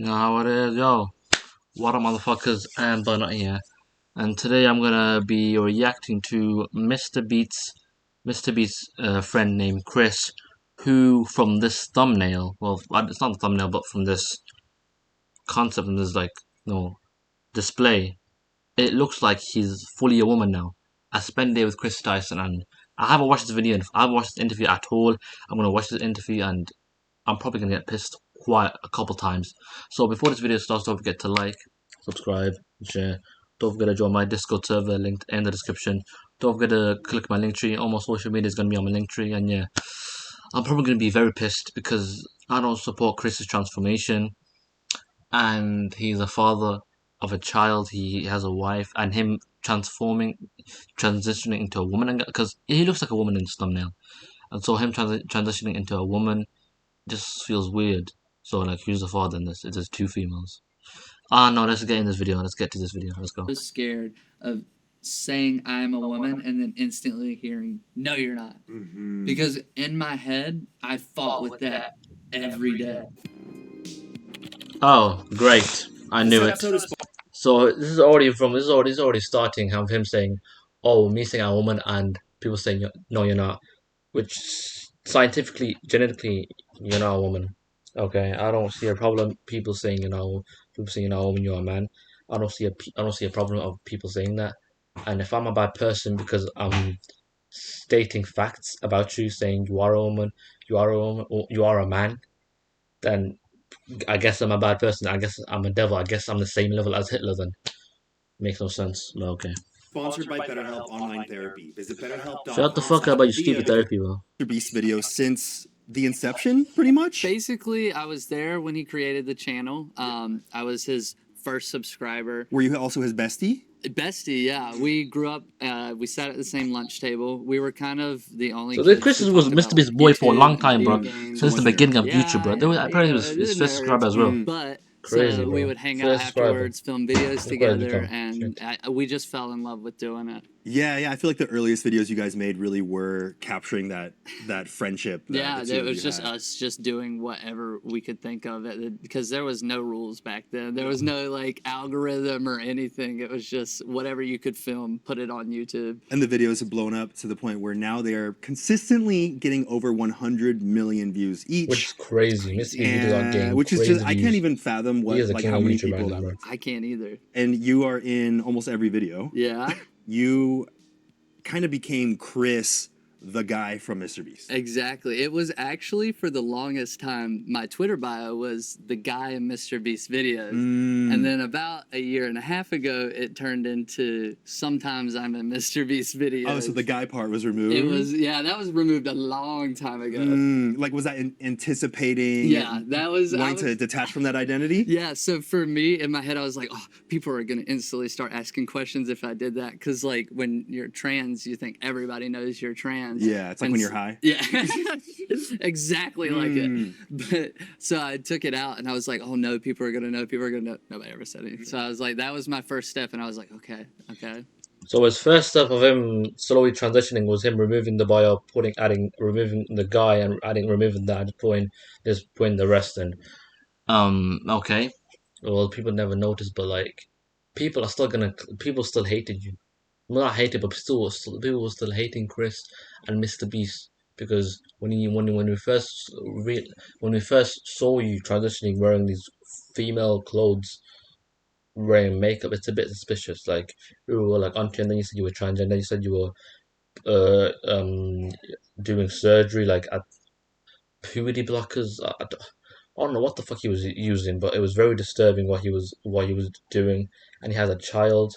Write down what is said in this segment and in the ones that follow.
You know how it is, yo. What up, motherfuckers? And Bernard here, and today I'm gonna be reacting to Mr. Beast's friend named Chris, who from this thumbnail, well, it's not the thumbnail, but from this concept and this display, it looks like he's fully a woman now. I spent a day with Chris Tyson, and I haven't watched this video, and I haven't watched this interview at all. I'm gonna watch this interview, and I'm probably gonna get pissed quite a couple times. So before this video starts, don't forget to like, subscribe, share. Don't forget to join my Discord server, linked in the description. Don't forget to click my link tree. All my social media is gonna be on my link tree, and yeah, I'm probably gonna be very pissed because I don't support Chris's transformation, and he's a father of a child. He has a wife, and him transitioning into a woman, because he looks like a woman in this thumbnail, and so him transitioning into a woman just feels weird. So like, who's the father in this? It's just two females. No, let's get in this video. Let's get to this video. Let's go. I was scared of saying I'm a woman and then instantly hearing, no, you're not. Because in my head, I fought with that every day. Oh, great. I knew it. So this is already starting of him saying, oh, me saying I'm a woman, and people saying, no, you're not. Which scientifically, genetically, you're not a woman. Okay, I don't see a problem. People saying you're a woman, you're a man. I don't see a problem of people saying that. And if I'm a bad person because I'm stating facts about you, saying you are a woman, or you are a man, then I guess I'm a bad person. I guess I'm a devil. I guess I'm the same level as Hitler. Then makes no sense. But okay. Sponsored by BetterHelp Online Therapy. Visit BetterHelp.com. Shut the fuck up about your stupid therapy, bro. Mr. Beast video since the inception, pretty much. Basically, I was there when he created the channel. I was his first subscriber. Were you also his bestie? Bestie, yeah. We grew up, we sat at the same lunch table. We were kind of the only So Chris was Mr. Beast's boy for a long time, bro. Since the beginning of YouTube, bro. Apparently he was his first subscriber as well. But Crazy, so we bro. would hang out afterwards, film videos together, and Shit. we just fell in love with doing it. Yeah. I feel like the earliest videos you guys made really were capturing that friendship. It was just us just doing whatever we could think of it, because there was no rules back then. There was no like algorithm or anything. It was just whatever you could film, put it on YouTube. And the videos have blown up to the point where now they are consistently getting over 100 million views each. Which is crazy. Which is just, I can't even fathom how many people that was. I can't either. And you are in almost every video. Yeah. You kind of became Chris, the guy from Mr. Beast. Exactly. It was actually, for the longest time, my Twitter bio was the guy in Mr. Beast videos. And then about a year and a half ago, it turned into sometimes I'm in Mr. Beast videos. Oh, so the guy part was removed? It was, yeah, that was removed a long time ago. Like, was that anticipating? Yeah, that was... Wanting to detach from that identity? Yeah, so for me, in my head, I was like, oh, people are going to instantly start asking questions if I did that. Because, like, when you're trans, you think everybody knows you're trans. Yeah, it's like when you're high. Yeah, exactly like it. But so I took it out, and I was like, oh no, people are gonna know. People are gonna know. Nobody ever said anything. So I was like, that was my first step, and I was like, okay. So his first step of him slowly transitioning was him removing the bio, removing the guy, and removing that, just putting the rest in. Okay. Well, people never noticed, but like, people still hated you. Well, not hated, but people were still hating Chris and Mr. Beast, because when we first saw you transitioning, wearing these female clothes, wearing makeup, it's a bit suspicious. Like, we were like onto, and then you said you were transgender. You said you were doing surgery, like at puberty blockers. I don't know what the fuck he was using, but it was very disturbing what he was doing, and he has a child.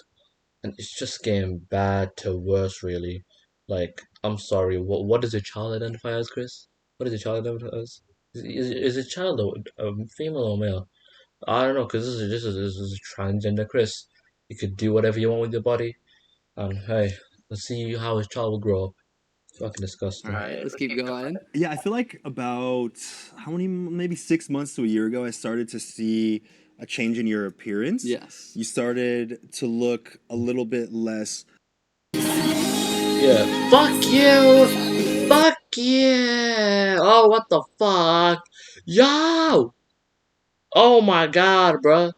And it's just getting bad to worse, really. Like, I'm sorry, what does your child identify as, Chris? What does your child identify as? Is a child a female or male? I don't know, because this is transgender Chris. You could do whatever you want with your body. And hey, let's see how his child will grow up. It's fucking disgusting. Alright, let's keep going. Yeah, I feel like about, maybe 6 months to a year ago, I started to see a change in your appearance. Yes. You started to look a little bit less... Yeah. Fuck you! Fuck yeah! Oh, what the fuck? Yo! Oh my god, bro.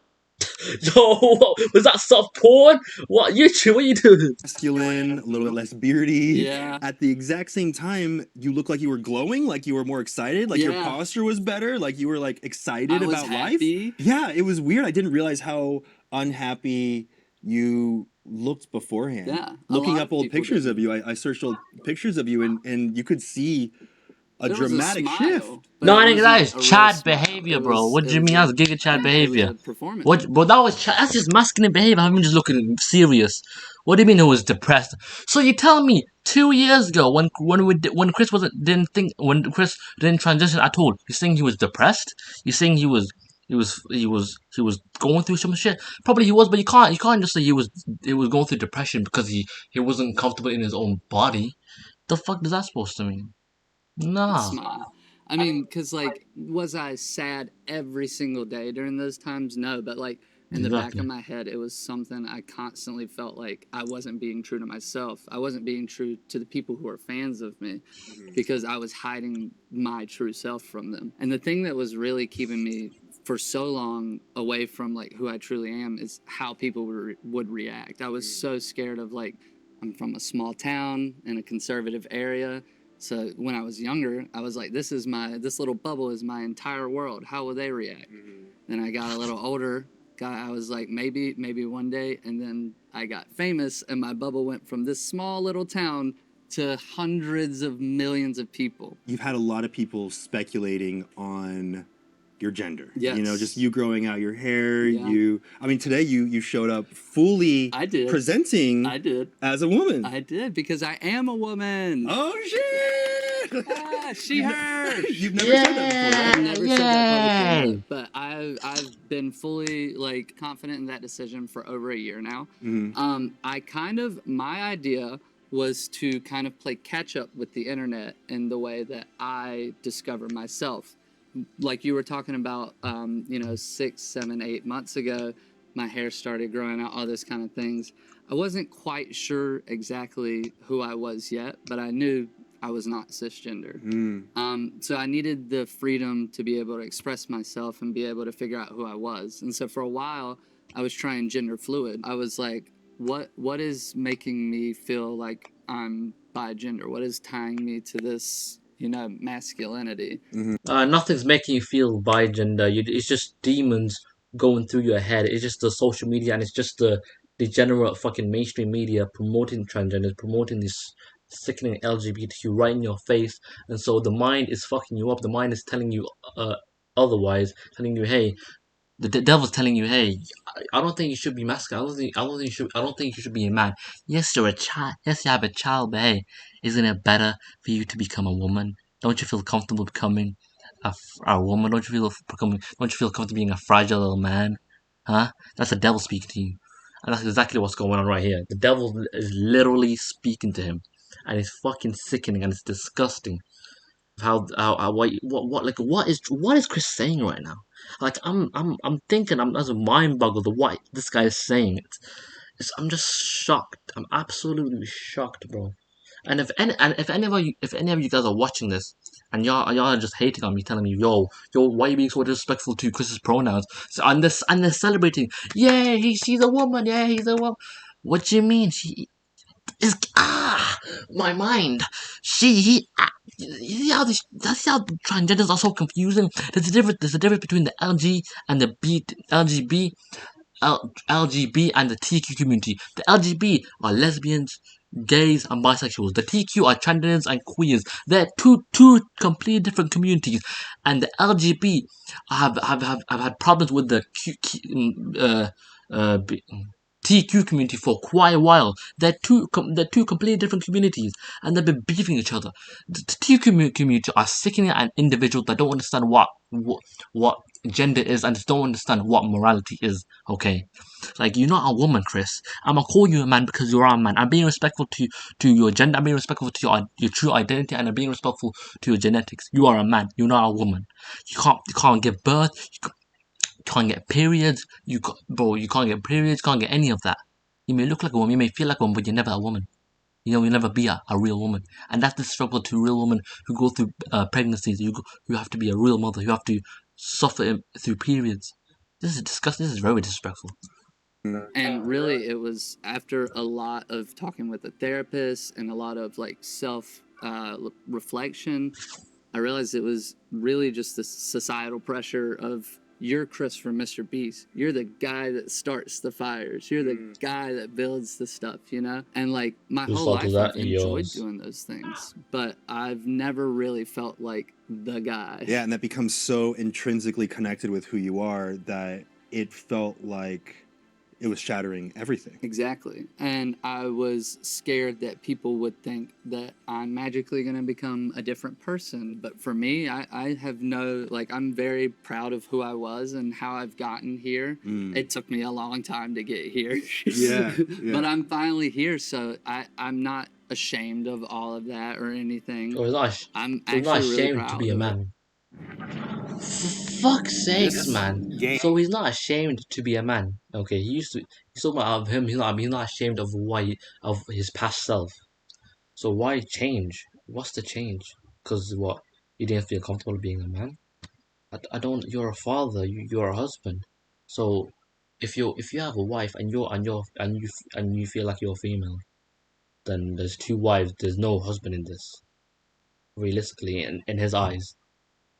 Yo, was that soft porn? What YouTube? What are you doing? masculine, a little bit less beardy. Yeah. At the exact same time, you look like you were glowing, like you were more excited, like your Yeah. posture was better, like you were like excited I was about life. happy. Yeah, it was weird. I didn't realize how unhappy you looked beforehand. Yeah, a Looking lot up of old people pictures of didn't. you, I searched old pictures of you, and you could see a There was a dramatic shift. smile, but No, it I think that wasn't is a real Chad smile. behavior, It bro. was What do you it was mean a that's Giga Chad it behavior? was a performance. What? But that was that's just masculine behavior. I mean, just looking serious. What do you mean it was depressed? So you tell me 2 years ago when Chris when Chris didn't transition at all, you saying he was depressed? You saying he was going through some shit? Probably he was, but you can't just say he was going through depression because he wasn't comfortable in his own body. The fuck does that supposed to mean? Nah. Smile. I mean, because, like, was I sad every single day during those times? No, but, like, in the back Exactly. of my head, it was something I constantly felt like I wasn't being true to myself. I wasn't being true to the people who are fans of me because I was hiding my true self from them. And the thing that was really keeping me for so long away from, like, who I truly am is how people would react. I was so scared of, like, I'm from a small town in a conservative area. So when I was younger, I was like, this little bubble is my entire world. How will they react? Then I got a little older. I was like, maybe one day. And then I got famous, and my bubble went from this small little town to hundreds of millions of people. You've had a lot of people speculating on your gender. Yes. You know, just you growing out your hair. Yeah. I mean, today you showed up fully I did. presenting I did. as a woman. I did because I am a woman. Oh shit! Ah, she, her. You've never said that before, right? I've never said that publicly, Yay! but I've been fully like confident in that decision for over a year now. My idea was to kind of play catch up with the internet in the way that I discover myself. Like you were talking about, 6, 7, 8 months ago, my hair started growing out, all those kind of things. I wasn't quite sure exactly who I was yet, but I knew I was not cisgender. So I needed the freedom to be able to express myself and be able to figure out who I was. And so for a while, I was trying gender fluid. I was like, what is making me feel like I'm bi-gender? What is tying me to this, masculinity? Nothing's making you feel bi-gender. It's just demons going through your head. It's just the social media, and it's just the degenerate fucking mainstream media promoting transgenders, promoting this sickening LGBTQ right in your face. And so the mind is fucking you up. The mind is telling you otherwise, telling you, hey, the devil's telling you, hey, I don't think you should be masculine. I don't think you should be a man. Yes, you're a child. Yes, you have a child, but hey, isn't it better for you to become a woman? Don't you feel comfortable becoming a woman? Don't you feel comfortable being a fragile little man? Huh? That's the devil speaking to you, and that's exactly what's going on right here. The devil is literally speaking to him, and it's fucking sickening, and it's disgusting. What is Chris saying right now? Like I'm thinking, I'm as a mind boggled of what this guy is saying. I'm just shocked. I'm absolutely shocked, bro. And if any of you guys are watching this and y'all are just hating on me, telling me, yo, why are you being so disrespectful to Chris's pronouns? So and they're celebrating, yeah, she's a woman, yeah, he's a woman. What do you mean? She is my mind. You see how transgenders are so confusing. There's a difference between the LG and the LGB and the TQ community. The LGB are lesbians, gays, and bisexuals. The TQ are transgenders and queers. They're two completely different communities. And the LGB have had problems with the TQ community for quite a while. They're two completely different communities, and they've been beefing each other. The TQ community are sickening and individuals that don't understand what gender is and just don't understand what morality is. Okay, like you're not a woman, Chris. I'm gonna call you a man because you're a man. I'm being respectful to your gender. I'm being respectful to your true identity, and I'm being respectful to your genetics. You are a man. You're not a woman. You can't give birth. You can't get periods. You can't get periods. Can't get any of that. You may look like a woman. You may feel like a woman, but you're never a woman. You'll never be a real woman. And that's the struggle to real women who go through pregnancies. You have to be a real mother. You have to suffer through periods. This is disgusting. This is very disrespectful. And really, it was after a lot of talking with a therapist and a lot of like self reflection, I realized it was really just the societal pressure of you're Chris from Mr. Beast. You're the guy that starts the fires. You're the guy that builds the stuff, you know? And like my Whose whole fault is life, that? I've enjoyed Yours. doing those things, but I've never really felt like the guy. Yeah, and that becomes so intrinsically connected with who you are that it felt like it was shattering everything. Exactly. And I was scared that people would think that I'm magically going to become a different person. But for me, I have no, like, I'm very proud of who I was and how I've gotten here. It took me a long time to get here. Yeah. But I'm finally here. So I'm not ashamed of all of that or anything. So I'm he's not actually really ashamed proud to be a of it. man. For fuck's sakes, man. So he's not ashamed to be a man. Okay, he's talking about him. He's not ashamed of of his past self. So why change? What's the change? Because what? You didn't feel comfortable being a man. I don't. You're a father. You're a husband. So if you have a wife and you feel like you're female, then there's two wives. There's no husband in this. Realistically, in his eyes.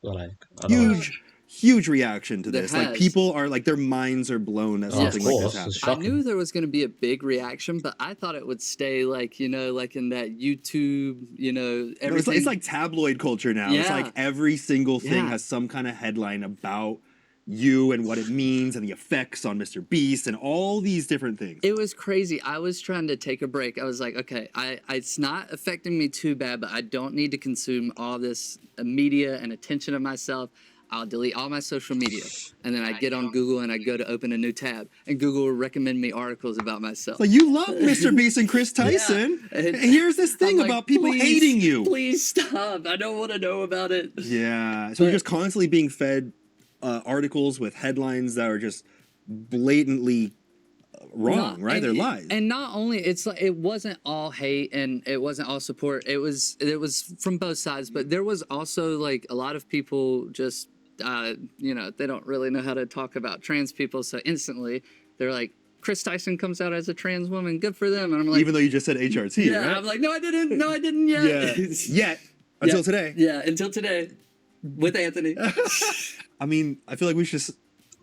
So like, I don't know. Huge reaction to There this. Like has. people are like their minds are blown that Oh, of something like this course, happens. it's I shocking. knew there was going to be a big reaction, but I thought it would stay like, you know, like in that YouTube, you know, everything. It's like tabloid culture now. It's Yeah. like every single thing Yeah. has some kind of headline about you and what it means and the effects on Mr. Beast and all these different things. It was crazy. I was trying to take a break. I was like, okay, it's not affecting me too bad, but I don't need to consume all this media and attention of myself. I'll delete all my social media. And then I get on Google and I go to open a new tab. And Google will recommend me articles about myself. Like, you love Mr. Beast and Chris Tyson. Yeah. And here's this thing I'm like, about people "Please, hating you. Please stop. I don't want to know about it. Yeah. So you're just constantly being fed articles with headlines that are just blatantly wrong, right? They're lies. And not only it's like it wasn't all hate and it wasn't all support. It was from both sides, but there was also like a lot of people just you know, they don't really know how to talk about trans people, so instantly they're like, Chris Tyson comes out as a trans woman, good for them. And I'm like, even though you just said HRT, yeah, right? I'm like, no, I didn't yet. Yeah. Yet. Until today. Yeah, until today. With Anthony. I mean, I feel like we should.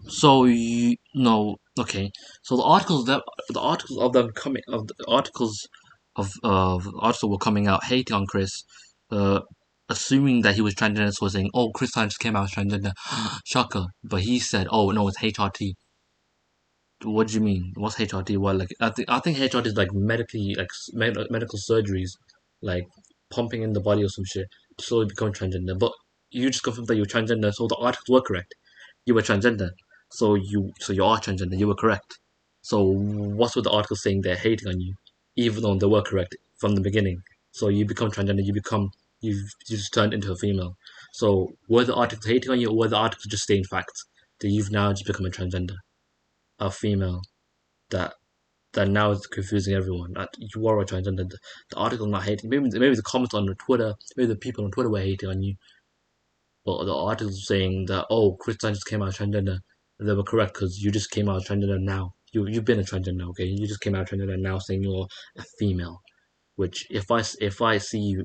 So you no okay. So the articles of them coming of the articles of articles were coming out hating on Chris, assuming that he was transgender. So saying, oh, Chris Tyson just came out as transgender, shocker. But he said, oh no, it's HRT. What do you mean? What's HRT? Well, like I think HRT is like medically like medical surgeries, like pumping in the body or some shit to slowly become transgender. But you just confirmed that you're transgender, so the articles were correct. You were transgender, so you are transgender. You were correct. So what's with the article saying they're hating on you, even though they were correct from the beginning? So you become transgender. You just turned into a female. So were the articles hating on you, or were the articles just stating facts that you've now just become a transgender, a female that now is confusing everyone. That you are a transgender. The article not hating. Maybe the comments on Twitter, maybe the people on Twitter were hating on you. But the article saying that, oh, Chris Tyson just came out as transgender, they were correct because you just came out as transgender now. You've been a transgender, okay? You just came out as transgender now, saying you're a female. Which if I see you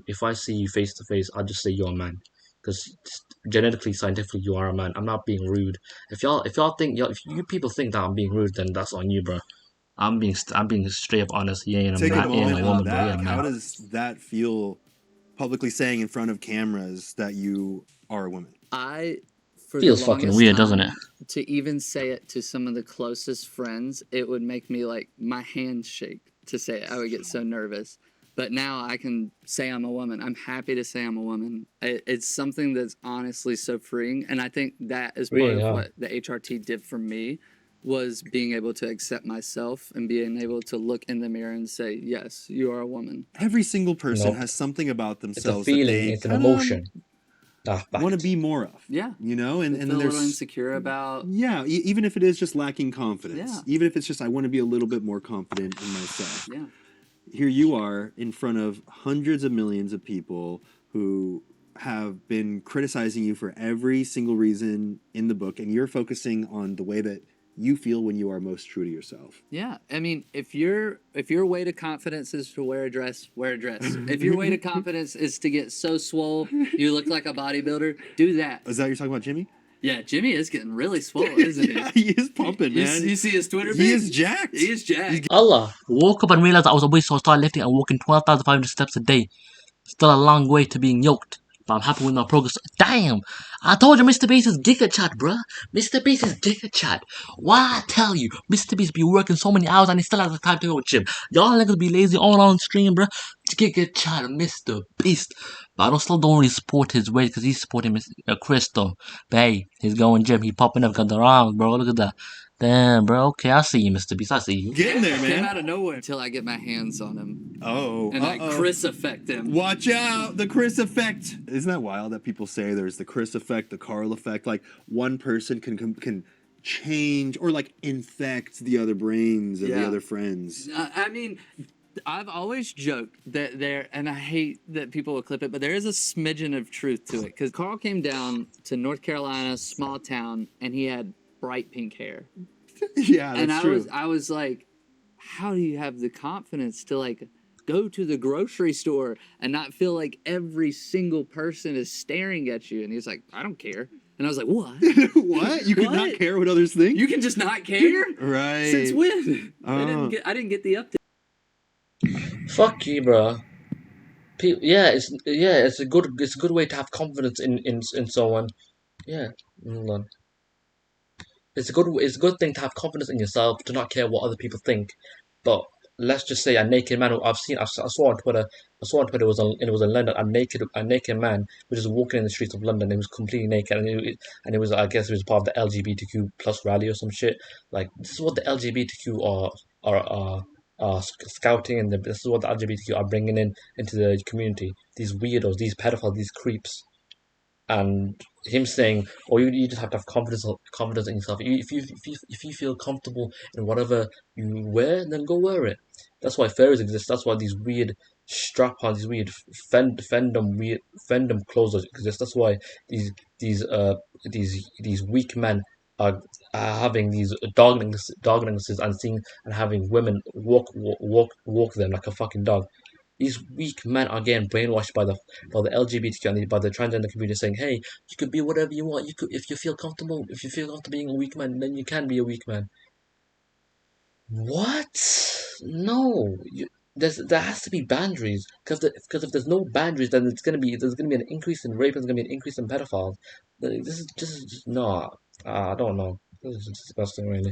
face to face, I'll just say you're a man, because genetically, scientifically, you are a man. I'm not being rude. If you people think that I'm being rude, then that's on you, bro. I'm being straight up honest. He ain't a Take a man. He ain't moment a on woman, bro. He that. ain't a How man. does that feel? Publicly saying in front of cameras that you are a woman. For Feels the fucking longest weird, doesn't time, it? To even say it to some of the closest friends, it would make me like my hands shake to say it. I would get so nervous. But now I can say I'm a woman. I'm happy to say I'm a woman. It's something that's honestly so freeing. And I think that is part Really, of yeah. what the HRT did for me, was being able to accept myself and being able to look in the mirror and say, yes, you are a woman. Every single person Nope. has something about It's a themselves feeling. that they It's an emotion. want to be more of. Yeah. You know, and Feel then a little there's insecure about. yeah, even if it is just lacking confidence, Yeah. even if it's just I want to be a little bit more confident in myself. Yeah. Here you are in front of hundreds of millions of people who have been criticizing you for every single reason in the book, and you're focusing on the way that you feel when you are most true to yourself. Yeah, I mean, if your way to confidence is to wear a dress, wear a dress. If your way to confidence is to get so swole you look like a bodybuilder, do that. Is that what you're talking about, Jimmy? Yeah, Jimmy is getting really swole, isn't he? Yeah, he is pumping, man. You see his Twitter He feed? is jacked. He is jacked. Allah. Woke up and realized I was obese, so I started lifting and walking 12,500 steps a day. Still a long way to being yoked, but I'm happy with my progress. Damn! I told you Mr. Beast is Giga Chat, bruh. Mr. Beast is Giga Chat. Why I tell you, Mr. Beast be working so many hours and he still has the time to go to gym. Y'all niggas be lazy all on stream, bruh. Giga Chat, Mr. Beast. But I still don't really support his weight because he's supporting Chris though. But hey, he's going gym, he popping up, got the arms, bro. Look at that. Damn, bro. Okay, I see you, Mr. Beast. I see you. Getting there, Came man. out of nowhere until I get my hands on him. Oh, And I Chris affect him. Watch out, the Chris effect. Isn't that wild that people say there's the Chris effect, the Carl effect? Like one person can change or like infect the other brains of the Yeah. other friends. I mean, I've always joked that and I hate that people will clip it, but there is a smidgen of truth to it. Because Carl came down to North Carolina, small town, and he had bright pink hair. Yeah, that's And true. I was like, how do you have the confidence to like go to the grocery store and not feel like every single person is staring at you? And he's like, I don't care. And I was like, what? What? You could not What? care what others think? You can just not care? Right. Since when? Oh. I didn't get the update. Fuck you, bro. It's a good way to have confidence in someone. Yeah, hold on. It's a good thing to have confidence in yourself, to not care what other people think. But let's just say a naked man who I saw on Twitter, it was in London, a naked man was just walking in the streets of London. He was completely naked, and it was, I guess, it was part of the LGBTQ plus rally or some shit. Like, this is what the LGBTQ are scouting, and this is what the LGBTQ are bringing into the community. These weirdos, these pedophiles, these creeps. And him saying, "Oh, you just have to have confidence in yourself. If you feel comfortable in whatever you wear, then go wear it." That's why fairies exist. That's why these weird strap-ons, these weird fandom clothes exist. That's why these these uh these weak men are having these dogness and seeing and having women walk them like a fucking dog. These weak men are getting brainwashed by the LGBTQ and by the transgender community, saying, "Hey, you could be whatever you want. You could, if you feel comfortable being a weak man, then you can be a weak man." What? No, there has to be boundaries, because if there's no boundaries, then there's gonna be an increase in rape, and there's gonna be an increase in pedophiles. This is just no. I don't know. This is just disgusting, really.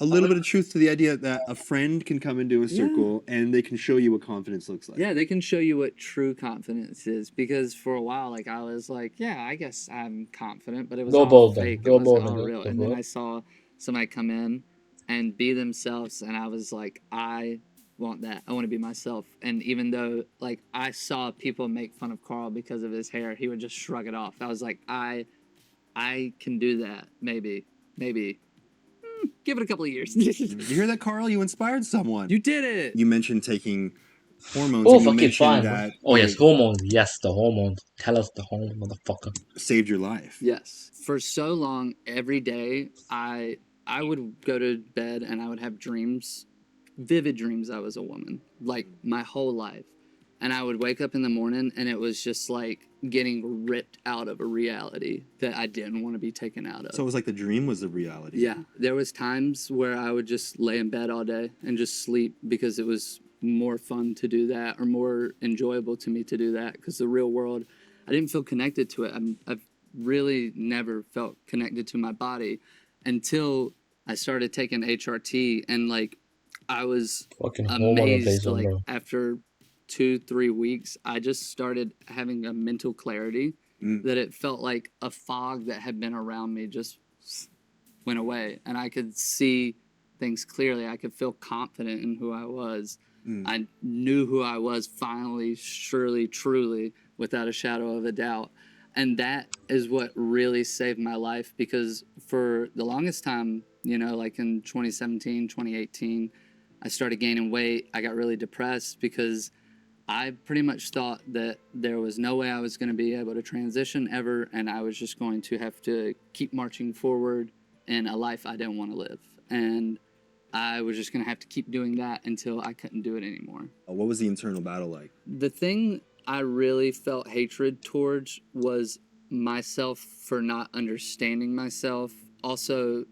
A little bit of truth to the idea that a friend can come into a circle and they can show you what confidence looks like. Yeah, they can show you what true confidence is. Because for a while, like I was like, yeah, I guess I'm confident, but it was Go all bold then. fake. Go It wasn't bold, all nigga. real. Go And then bold. I saw somebody come in and be themselves, and I was like, I want that. I want to be myself. And even though like I saw people make fun of Carl because of his hair, he would just shrug it off. I was like, I can do that. Maybe. Give it a couple of years. You hear that, Carl? You inspired someone. You did it. You mentioned taking hormones. Oh, and you fucking mentioned fine. that Oh, yes, hormones. Yes, the hormones. Tell us the hormones, motherfucker. saved your life. Yes. For so long, every day, I would go to bed and I would have dreams, vivid dreams I was a woman, like my whole life. And I would wake up in the morning and it was just like getting ripped out of a reality that I didn't want to be taken out of. So it was like the dream was the reality. Yeah. There was times where I would just lay in bed all day and just sleep because it was more fun to do that, or more enjoyable to me to do that, because the real world, I didn't feel connected to it. I've really never felt connected to my body until I started taking HRT, and like I was Fucking hormone amazed. replacement, Like bro. after 2-3 weeks, I just started having a mental clarity that it felt like a fog that had been around me just went away, and I could see things clearly. I could feel confident in who I was. I knew who I was finally, surely, truly, without a shadow of a doubt. And that is what really saved my life, because for the longest time, you know, like in 2017, 2018, I started gaining weight. I got really depressed because I pretty much thought that there was no way I was going to be able to transition ever, and I was just going to have to keep marching forward in a life I didn't want to live. And I was just going to have to keep doing that until I couldn't do it anymore. What was the internal battle like? The thing I really felt hatred towards was myself for not understanding myself. Also,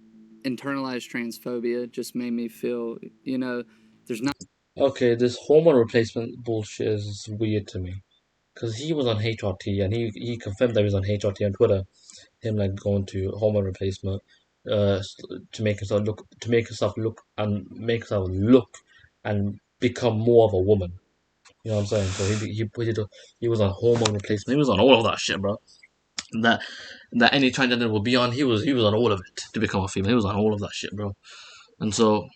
internalized transphobia just made me feel, there's not. Okay, this hormone replacement bullshit is weird to me. Because he was on HRT and he confirmed that he was on HRT on Twitter. Him like going to hormone replacement to make himself look and become more of a woman. You know what I'm saying? So he was on hormone replacement. He was on all of that shit, bro. That that any transgender will be on. He was on all of it to become a female. He was on all of that shit, bro. And so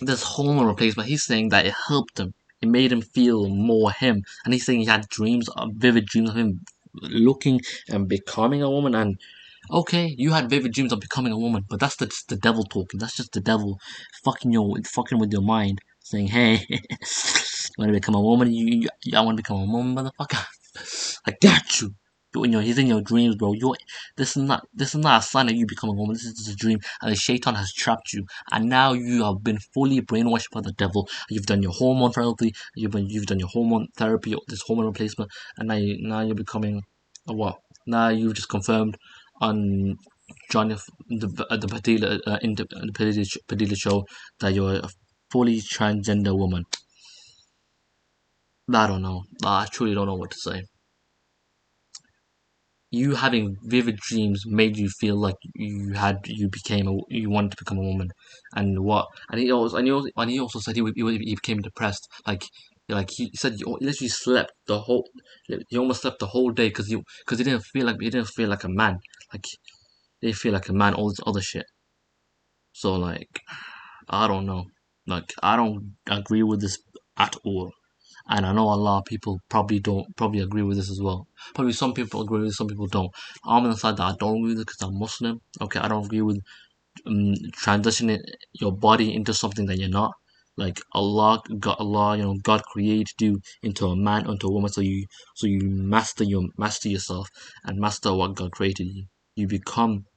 this hormone replacement, he's saying that it helped him. It made him feel more him. And he's saying he had vivid dreams of him looking and becoming a woman. And okay, you had vivid dreams of becoming a woman, but that's the devil talking. That's just the devil fucking with your mind, saying, "Hey, you want to become a woman? I want to become a woman, motherfucker. I got you." He's in your dreams, bro. This is not a sign that you become a woman. This is just a dream, and the shaitan has trapped you. And now you have been fully brainwashed by the devil. You've done your hormone therapy. You've done your hormone therapy, this hormone replacement, and now you're becoming a what? Now you've just confirmed on the Padilla the Padilla show that you're a fully transgender woman. I don't know. I truly don't know what to say. You having vivid dreams made you feel like you wanted to become a woman, and what? And he also said he became depressed. Like he said, he literally slept the whole. He almost slept the whole day because he didn't feel like a man. Like they feel like a man, all this other shit. So like, I don't know. Like I don't agree with this at all. And I know a lot of people probably agree with this as well. Probably some people agree with it, some people don't. I'm on the side that I don't agree with it because I'm Muslim. Okay, I don't agree with transitioning your body into something that you're not. Like God created you into a man, into a woman, so you master yourself and master what God created you. You become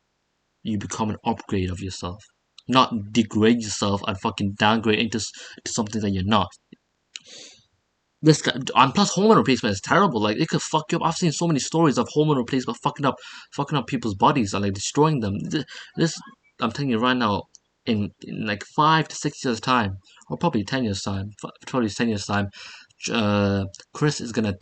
an upgrade of yourself, not degrade yourself and fucking downgrade to something that you're not. This guy, and plus hormone replacement is terrible. Like it could fuck you up. I've seen so many stories of hormone replacement fucking up people's bodies and like destroying them. This I'm telling you right now, in like 5 to 6 years time, or probably 10 years time, probably 10 years time, Chris is gonna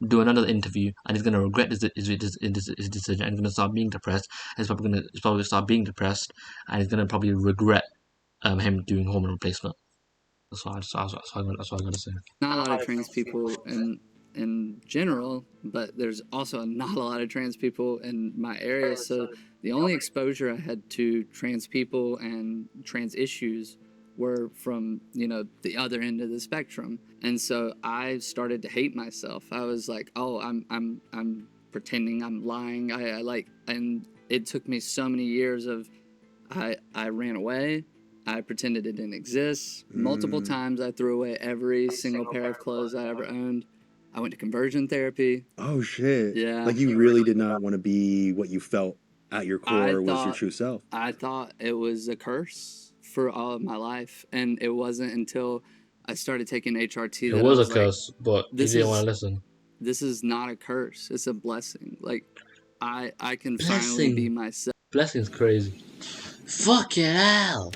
do another interview and he's gonna regret his decision and he's gonna start being depressed. He's probably gonna start being depressed and he's gonna probably regret him doing hormone replacement. That's what I gotta say. Not a lot of trans people in general, but there's also not a lot of trans people in my area. So the only exposure I had to trans people and trans issues were from the other end of the spectrum, and so I started to hate myself. I was like, oh, I'm pretending, I'm lying. I like, and it took me so many years of I ran away. I pretended it didn't exist. Multiple times I threw away every single pair of clothes I ever owned. I went to conversion therapy. Oh shit. Yeah. Like you really did not want to be what you felt at your core was your true self. I thought it was a curse for all of my life. And it wasn't until I started taking HRT that It was I was a curse, but he didn't want to listen. This is not a curse. It's a blessing. Like I can finally be myself. Blessing's crazy. Fuck it hell.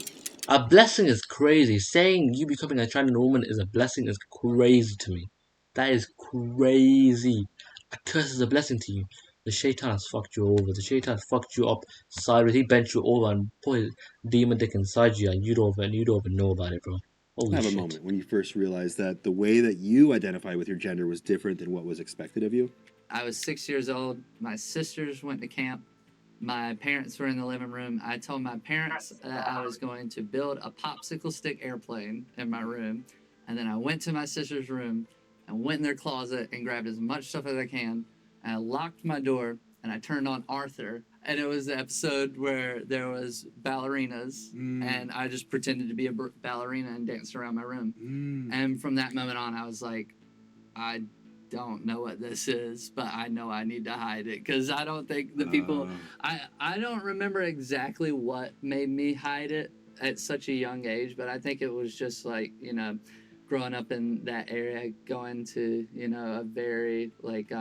A blessing is crazy. Saying you becoming a transgender woman is a blessing is crazy to me. That is crazy. A curse is a blessing to you. The shaitan has fucked you over. The shaitan fucked you up sideways. He bent you over and put his demon dick inside you, and you don't even know about it, bro. Holy Have shit. a moment when you first realized that the way that you identify with your gender was different than what was expected of you. I was 6 years old. My sisters went to camp. My parents were in the living room. I told my parents that I was going to build a popsicle stick airplane in my room. And then I went to my sister's room and went in their closet and grabbed as much stuff as I can. And I locked my door and I turned on Arthur, and it was the episode where there was ballerinas, and I just pretended to be a ballerina and danced around my room. And from that moment on, I was like, I don't know what this is, but I know I need to hide it, because I don't think the people, I don't remember exactly what made me hide it at such a young age, but I think it was just like, you know, growing up in that area, going to, you know, a very like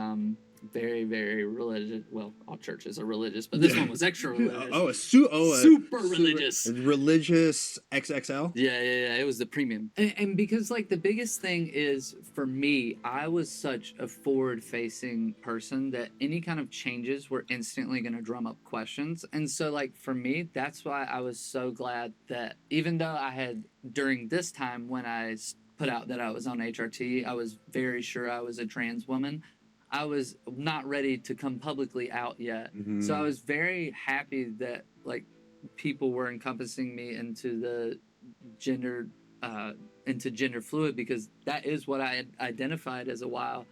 very, very religious. Well, all churches are religious, but this one was extra religious. Super religious. Religious XXL? Yeah. It was the premium. And because, like, the biggest thing is, for me, I was such a forward-facing person that any kind of changes were instantly going to drum up questions. And so, like, for me, that's why I was so glad that even though I had, during this time when I put out that I was on HRT, I was very sure I was a trans woman. I was not ready to come publicly out yet. So I was very happy that, like, people were encompassing me into the gender fluid, because that is what I had identified as a while.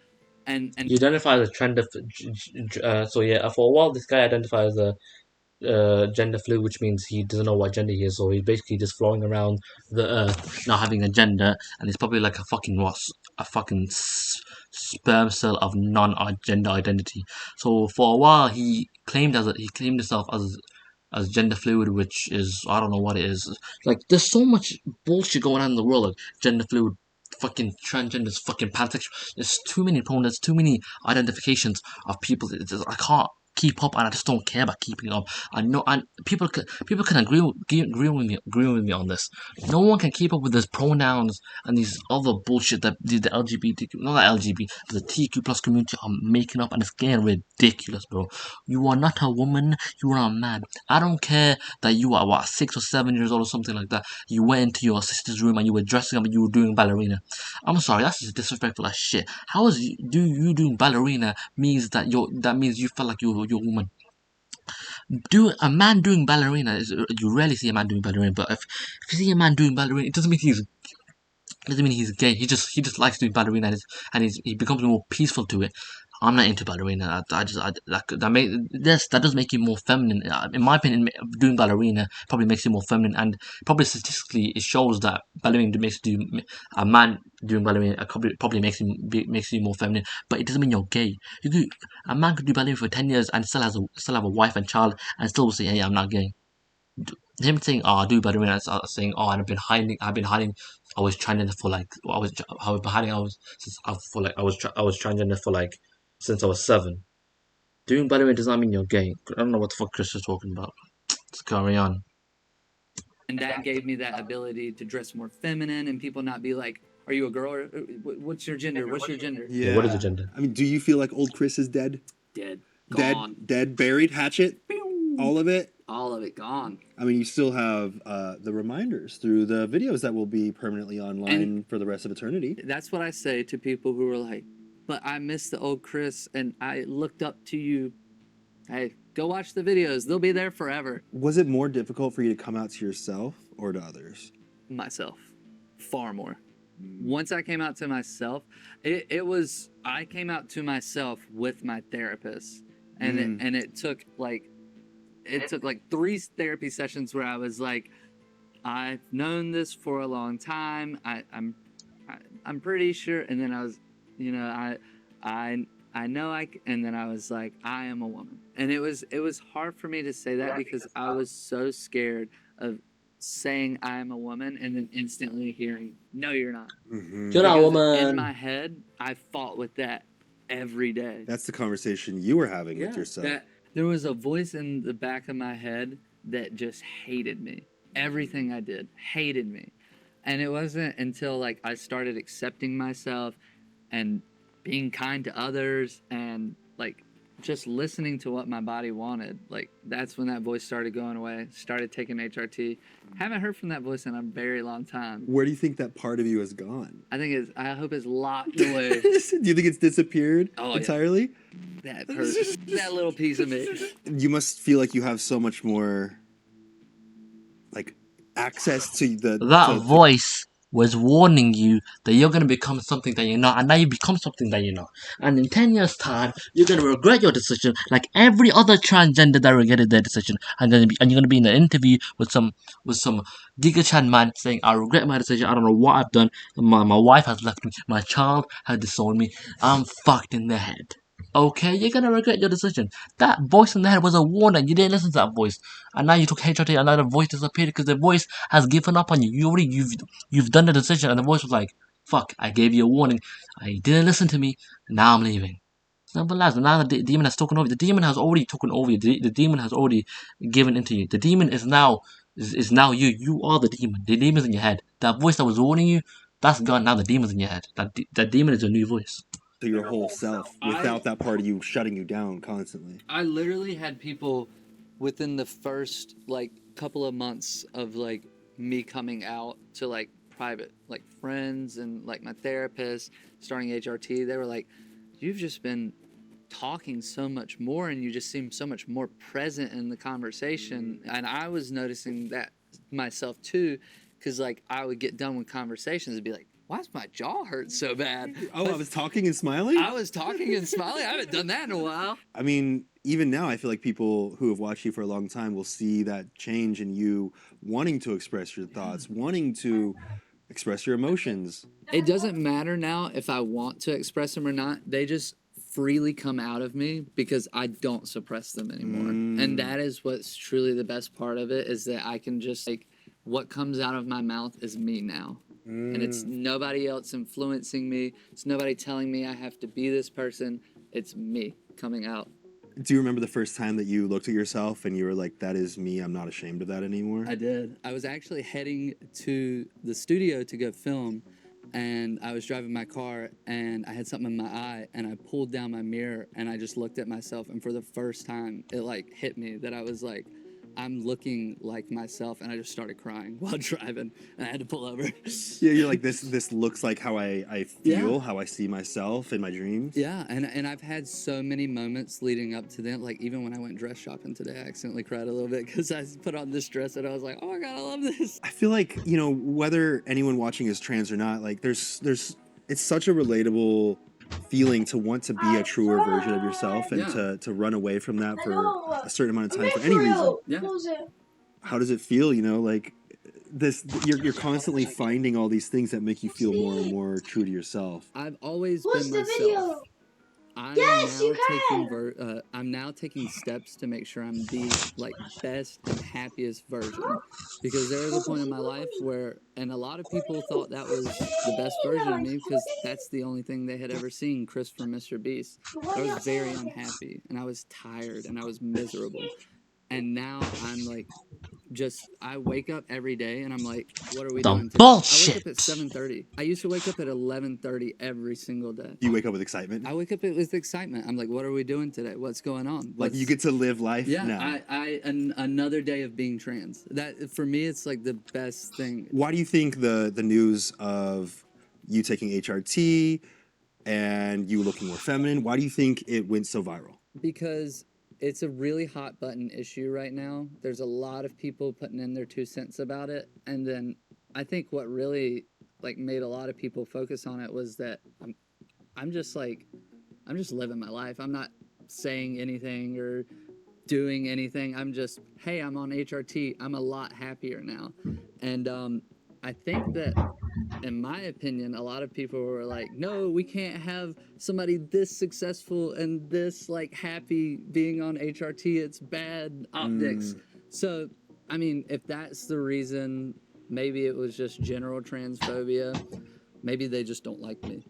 And You identify as a trend of, so yeah, for a while this guy identified as a gender fluid, which means he doesn't know what gender he is, so he's basically just flowing around the earth, not having a gender, and he's probably like a fucking sperm cell of non-gender identity. So for a while he claimed himself as gender fluid, which is, I don't know what it is. Like, there's so much bullshit going on in the world, like gender fluid, fucking transgenders, fucking pansexual. There's too many pronouns, too many identifications of people. I can't keep up, and I just don't care about keeping up. I know, and people can agree with me on this. No one can keep up with these pronouns and these other bullshit that the LGBT, not the LGBT, the TQ plus community are making up, and it's getting ridiculous, bro. You are not a woman, you are a man. I don't care that you are, what, 6 or 7 years old or something like that. You went into your sister's room and you were dressing up and you were doing ballerina. I'm sorry, that's just disrespectful as shit. How is you doing ballerina means that you felt like you're a woman? A man doing ballerina is, you rarely see a man doing ballerina, but if you see a man doing ballerina, it doesn't mean he's gay. He just likes doing ballerina, and he becomes more peaceful to it. I'm not into ballerina. That does make you more feminine. In my opinion, doing ballerina probably makes you more feminine, and probably statistically it shows that ballerina makes you, a man doing ballerina probably makes you more feminine. But it doesn't mean you're gay. A man could do ballerina for 10 years and still have a wife and child, and still say, hey, I'm not gay. Him saying, "Oh, I do ballerina," saying, "Oh, and I've been hiding. I was transgender for like, I was hiding. I was transgender for like since I was 7. Doing ballerina does not mean you're gay. I don't know what the fuck Chris is talking about. Let's carry on." And that gave me that ability to dress more feminine, and people not be like, "Are you a girl? Or what's your gender? What's your gender?" Yeah. What is the gender? I mean, do you feel like old Chris is dead? Dead. Gone. Dead, buried, hatchet? All of it? All of it gone. I mean, you still have the reminders through the videos that will be permanently online for the rest of eternity. That's what I say to people who are like, "But I miss the old Chris, and I looked up to you." Hey, go watch the videos. They'll be there forever. Was it more difficult for you to come out to yourself or to others? Myself. Far more. Once I came out to myself, I came out to myself with my therapist. And it took like 3 therapy sessions where I was like, I've known this for a long time. I'm pretty sure. And then I was, you know, I know and then I was like, I am a woman. And it was hard for me to say that because I was so scared of saying I am a woman and then instantly hearing, no, you're not. You're not a woman. In my head, I fought with that every day. That's the conversation you were having with yourself. There was a voice in the back of my head that just hated me. Everything I did hated me. And it wasn't until like I started accepting myself and being kind to others and like just listening to what my body wanted. Like that's when that voice started going away. Started taking HRT. Haven't heard from that voice in a very long time. Where do you think that part of you has gone? I hope it's locked away. Do you think it's disappeared entirely? Yeah. That little piece of me. You must feel like you have so much more like access to That voice was warning you that you're gonna become something that you're not, and now you become something that you're not. And in 10 years' time, you're gonna regret your decision, like every other transgender that regretted their decision. And you're gonna be in an interview with some Giga Chan man saying, "I regret my decision. I don't know what I've done. My wife has left me. My child has disowned me. I'm fucked in the head." Okay, you're gonna regret your decision. That voice in the head was a warning. You didn't listen to that voice, and now you took HRT, and now the voice disappeared because the voice has given up on you. You've done the decision, and the voice was like, "Fuck, I gave you a warning. I didn't listen to me. Now I'm leaving." Simple as. Now the demon has taken over. The demon has already taken over you. The demon has already given into you. The demon is now you. You are the demon. The demon's in your head. That voice that was warning you, that's gone. Now the demon's in your head. That demon is a new voice. To your whole self without that part of you shutting you down constantly. I literally had people within the first like couple of months of like me coming out to like private like friends and like my therapist starting HRT. They were like, "You've just been talking so much more and you just seem so much more present in the conversation." And I was noticing that myself too, because like I would get done with conversations and be like, "Why does my jaw hurt so bad?" Oh, I was talking and smiling? I was talking and smiling. I haven't done that in a while. I mean, even now, I feel like people who have watched you for a long time will see that change in you wanting to express your thoughts, wanting to express your emotions. It doesn't matter now if I want to express them or not. They just freely come out of me because I don't suppress them anymore. And that is what's truly the best part of it, is that I can just like, what comes out of my mouth is me now. And it's nobody else influencing me. It's nobody telling me I have to be this person. It's me coming out. Do you remember the first time that you looked at yourself and you were like, "That is me. I'm not ashamed of that anymore"? I did. I was actually heading to the studio to go film, and I was driving my car and I had something in my eye, and I pulled down my mirror and I just looked at myself, and for the first time it like hit me that I was like, I'm looking like myself, and I just started crying while driving, and I had to pull over. Yeah, you're like, this looks like how I feel, Yeah. how I see myself in my dreams. Yeah, and I've had so many moments leading up to that. Like even when I went dress shopping today, I accidentally cried a little bit because I put on this dress and I was like, "Oh my god, I love this." I feel like, whether anyone watching is trans or not, like there's it's such a relatable feeling to want to be a truer version of yourself and Yeah. to run away from that for a certain amount of time for any reason. Yeah. How does it feel, like this you're constantly finding all these things that make you feel more and more true to yourself. I've always been myself. I'm now taking steps to make sure I'm the like best and happiest version, because there was a point in my life where, and a lot of people thought that was the best version of me because that's the only thing they had ever seen, Chris from Mr. Beast. I was very unhappy and I was tired and I was miserable, and now I'm like, I wake up every day and I'm like, what are we doing today? Bullshit. I wake up at 7:30. I used to wake up at 11:30 every single day. You wake up with excitement. I wake up with excitement. I'm like, what are we doing today? What's going on? Like you get to live life Yeah, now. another day of being trans. That for me, it's like the best thing. Why do you think the news of you taking HRT and you looking more feminine, why do you think it went so viral? Because it's a really hot button issue right now. There's a lot of people putting in their 2 cents about it, and then I think what really like made a lot of people focus on it was that I'm just living my life. I'm not saying anything or doing anything. I'm just, hey, I'm on HRT. I'm a lot happier now. And I think that, in my opinion, a lot of people were like, no, we can't have somebody this successful and this like happy being on HRT. It's bad optics. So, I mean, if that's the reason, maybe it was just general transphobia. Maybe they just don't like me.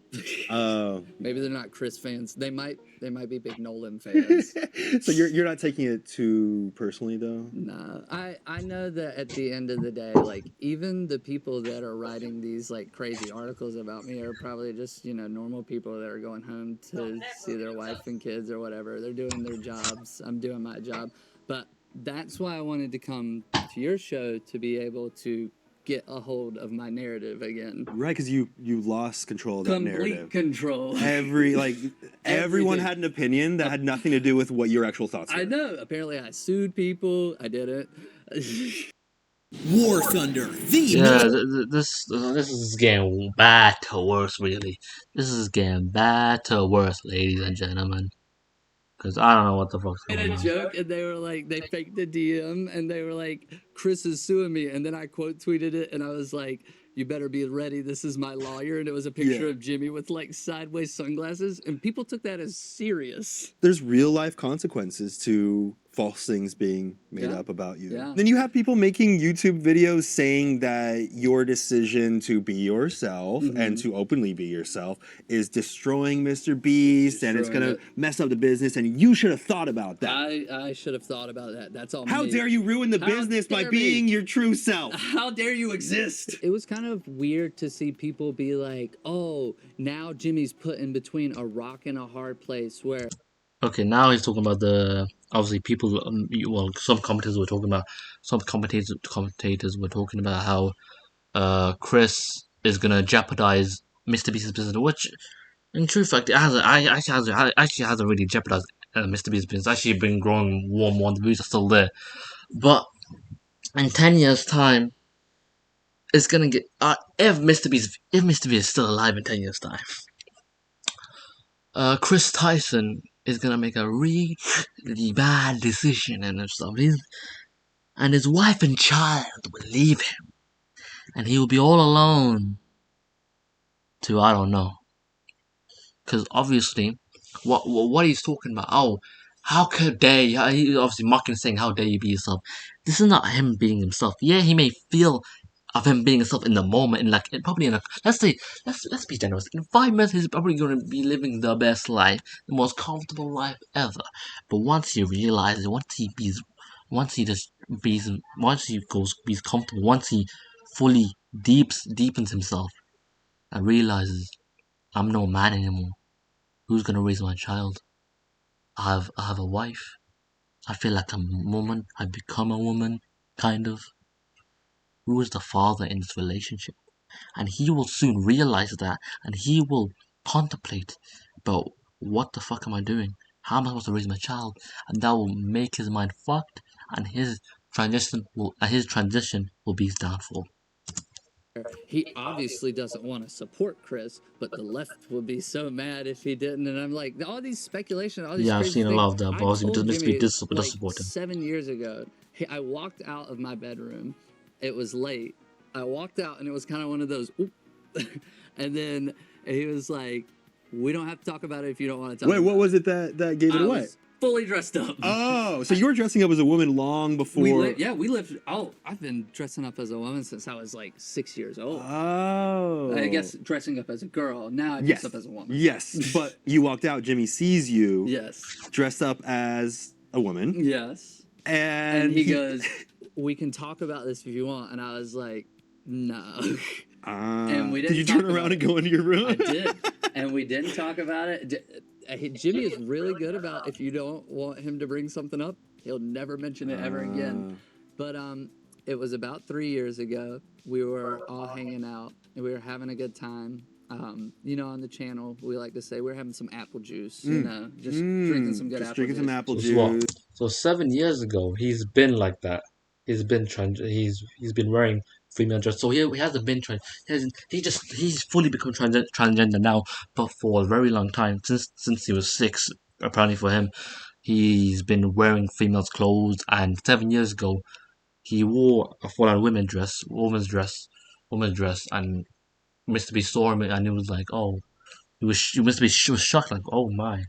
Maybe they're not Chris fans. They might be big Nolan fans. So you're not taking it too personally though? Nah, I know that at the end of the day, like even the people that are writing these like crazy articles about me are probably just, normal people that are going home to see their wife and kids or whatever. They're doing their jobs. I'm doing my job. But that's why I wanted to come to your show, to be able to get a hold of my narrative again. Right, because you lost control of that narrative. Complete control. Everyone had an opinion that had nothing to do with what your actual thoughts were. I know. Apparently I sued people. I didn't. War Thunder, the Yeah, this is getting bad to worse, really. This is getting bad to worse, ladies and gentlemen. Because I don't know what the fuck's made going a on. joke and they were like, they faked the DM and they were like, Chris is suing me. And then I quote tweeted it and I was like, you better be ready. This is my lawyer. And it was a picture Yeah. of Jimmy with like sideways sunglasses. And people took that as serious. There's real life consequences to false things being made Yeah. up about you. Yeah. Then you have people making YouTube videos saying that your decision to be yourself and to openly be yourself is destroying Mr. Beast and it's Destroying gonna mess up the business and you should have thought about that. I should have thought about that. That's all. How me. dare you ruin the How business by dare me. being your true self? How dare you exist? It was kind of weird to see people be like, oh, now Jimmy's put in between a rock and a hard place where. Okay, now he's talking about the obviously people. Well, some commentators were talking about how Chris is gonna jeopardize Mr. Beast's business, which in true fact actually hasn't really jeopardized Mr. Beast's business. Actually, been growing more. The views are still there, but in 10 years' time, it's gonna get if Mr. Beast is still alive in 10 years' time. Chris Tyson is gonna make a really bad decision and stuff. And his wife and child will leave him, and he will be all alone. To I don't know, because obviously, what he's talking about. Oh, how could they? He obviously mocking, saying, "How dare you be yourself?" This is not him being himself. Yeah, he may feel of him being himself in the moment, and like probably in a let's be generous. In 5 minutes, he's probably going to be living the best life, the most comfortable life ever. But once he realizes, once he bees comfortable, once he fully deepens himself and realizes, I'm no man anymore. Who's gonna raise my child? I have a wife. I feel like I'm a woman. I become a woman, kind of. Who is the father in this relationship? And he will soon realize that, and he will contemplate, but what the fuck am I doing? How am I supposed to raise my child? And that will make his mind fucked, and his transition will be his downfall. He obviously doesn't want to support Chris, but the left would be so mad if he didn't. And I'm like, all these speculation, all these Yeah, I've crazy seen a things. lot of that, I but obviously told Mr. Jimmy, Beast does like support him. 7 years ago, I walked out of my bedroom. It was late. I walked out, and it was kind of one of those. Oop. And then he was like, "We don't have to talk about it if you don't want to talk." Wait, what was it that gave it I away? was fully dressed up. Oh, so you were dressing up as a woman long before. We lived. Oh, I've been dressing up as a woman since I was like 6 years old. Oh. I guess dressing up as a girl. Now I dress up as a woman. Yes, but you walked out. Jimmy sees you. Yes. Dressed up as a woman. Yes. And he goes, "We can talk about this if you want." And I was like, "No." And we didn't. Did you turn around and go into your room? I did, and we didn't talk about it. Jimmy is really good about if you don't want him to bring something up, he'll never mention it ever again. But it was about 3 years ago. We were all hanging out and we were having a good time. You know, on the channel, we like to say we're having some apple juice. You know, just drinking some good Just apple drinking juice. some apple So juice. what? So 7 years ago, he's been like that. He's been he's been wearing female dress. So he hasn't been trans. He's fully become transgender now. But for a very long time, since he was 6, apparently for him, he's been wearing female's clothes. And 7 years ago, he wore a full-on women's dress, and Mr. B saw him, and he was like, oh, Mr. B was shocked, like, oh my.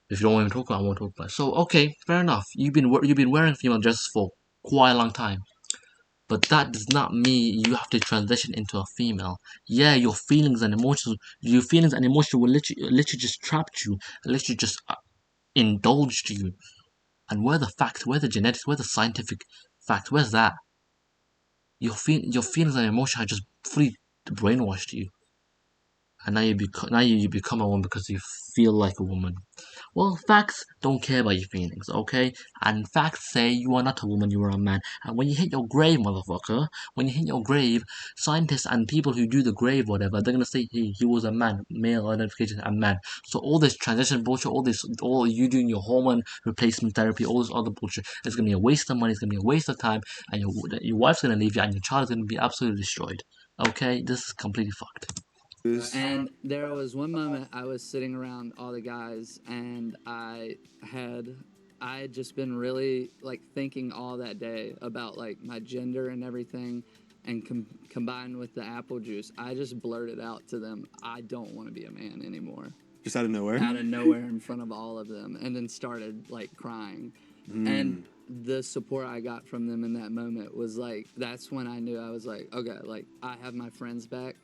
If you don't want to talk about it, I won't talk about it. So, okay, fair enough. You've been wearing female dresses for quite a long time. But that does not mean you have to transition into a female. Yeah, your feelings and emotions will literally just trapped you, literally just indulged you. And where the facts, where the genetics, where the scientific facts, where's that? Your feelings and emotions have just fully brainwashed you. and now you become a woman because you feel like a woman. Well, facts don't care about your feelings, okay? And facts say you are not a woman, you are a man. And when you hit your grave, motherfucker, when you hit your grave, scientists and people who do the grave, whatever, they're gonna say he was a man, male identification, and man. So all this transition bullshit, all you doing your hormone replacement therapy, all this other bullshit, it's gonna be a waste of money, it's gonna be a waste of time, and your wife's gonna leave you, and your child is gonna be absolutely destroyed. Okay, this is completely fucked. And there was one moment I was sitting around all the guys, and I had just been really like thinking all that day about like my gender and everything, and combined with the apple juice, I just blurted out to them, I don't want to be a man anymore. Just out of nowhere. Out of nowhere in front of all of them, and then started like crying. And the support I got from them in that moment was like, that's when I knew I was like, okay, like I have my friends back,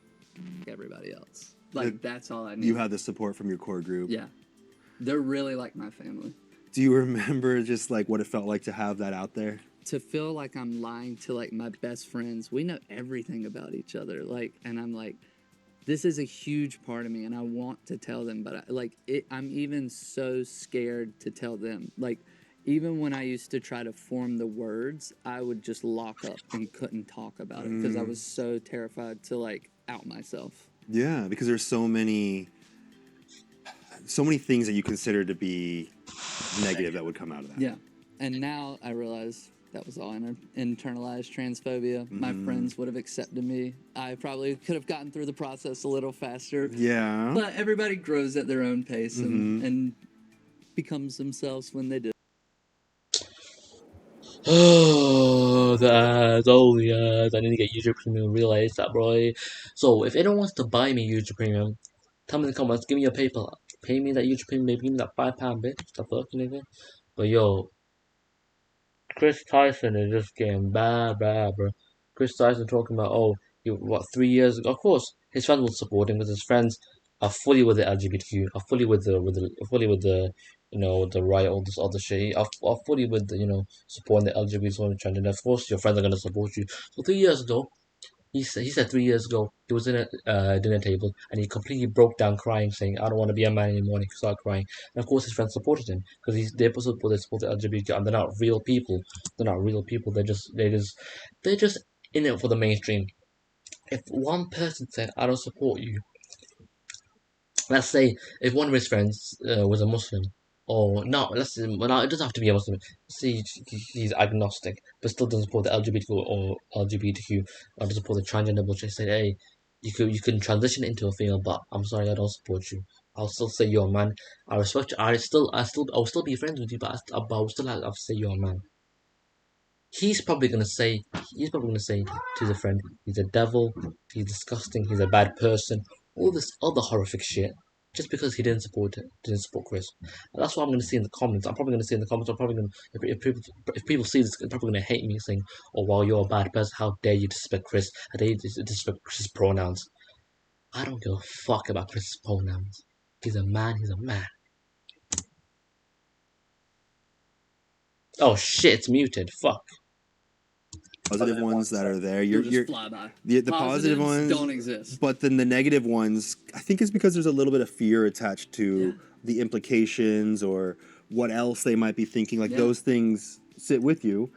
everybody else. Like that's all I need. You had the support from your core group. Yeah. They're really like my family. Do you remember just like what it felt like to have that out there? To feel like I'm lying to like my best friends. We know everything about each other. Like, and I'm like, this is a huge part of me, and I want to tell them, but I'm even so scared to tell them. Like, even when I used to try to form the words, I would just lock up and couldn't talk about it because I was so terrified to like out myself. Yeah, because there's so many things that you consider to be negative that would come out of that. Yeah, and now I realize that was all internalized transphobia. My friends would have accepted me. I probably could have gotten through the process a little faster. Yeah. But everybody grows at their own pace and becomes themselves when they do. Oh, the ads, oh the ads, I need to get YouTube Premium, realize that, bro. So, if anyone wants to buy me YouTube Premium, tell me in the comments, give me your PayPal. Pay me that YouTube Premium, baby, give me that £5, bitch. Stop fucking nigga. But yo, Chris Tyson is just getting bad, bro. Chris Tyson talking about, oh, 3 years ago? Of course, his friends will support him because his friends are fully with the LGBTQ, are fully with the the right, all this other shit, are fully with the supporting the LGBT trend, and of course your friends are gonna support you. So 3 years ago, he said 3 years ago he was in a dinner table and he completely broke down crying, saying, "I don't want to be a man anymore." And he started crying, and of course his friends supported him because they support the LGBT, and they're not real people. They're not real people. They're just in it for the mainstream. If one person said, "I don't support you," let's say if one of his friends was a Muslim, or no, let's say, well, no, it doesn't have to be a Muslim. See, he's agnostic, but still doesn't support the LGBTQ, or doesn't support the transgender bullshit. Say, hey, you can transition into a female, but I'm sorry, I don't support you. I'll still say you're a man. I respect you. I'll still be friends with you, but I'll still have to say you're a man. He's probably gonna say to the friend, he's a devil, he's disgusting, he's a bad person, all this other horrific shit, just because he didn't support Chris. And that's what I'm gonna see in the comments. I'm probably gonna see in the comments. I'm probably gonna if people see this, they're probably gonna hate me, saying, "Oh, well, you're a bad person. How dare you disrespect Chris? How dare you disrespect Chris's pronouns?" I don't give a fuck about Chris's pronouns. He's a man. He's a man. Oh shit! It's muted. Fuck. Positive ones that are there. You'll just fly by. The positive ones don't exist. But then the negative ones, I think, is because there's a little bit of fear attached to the implications or what else they might be thinking. Like those things sit with you,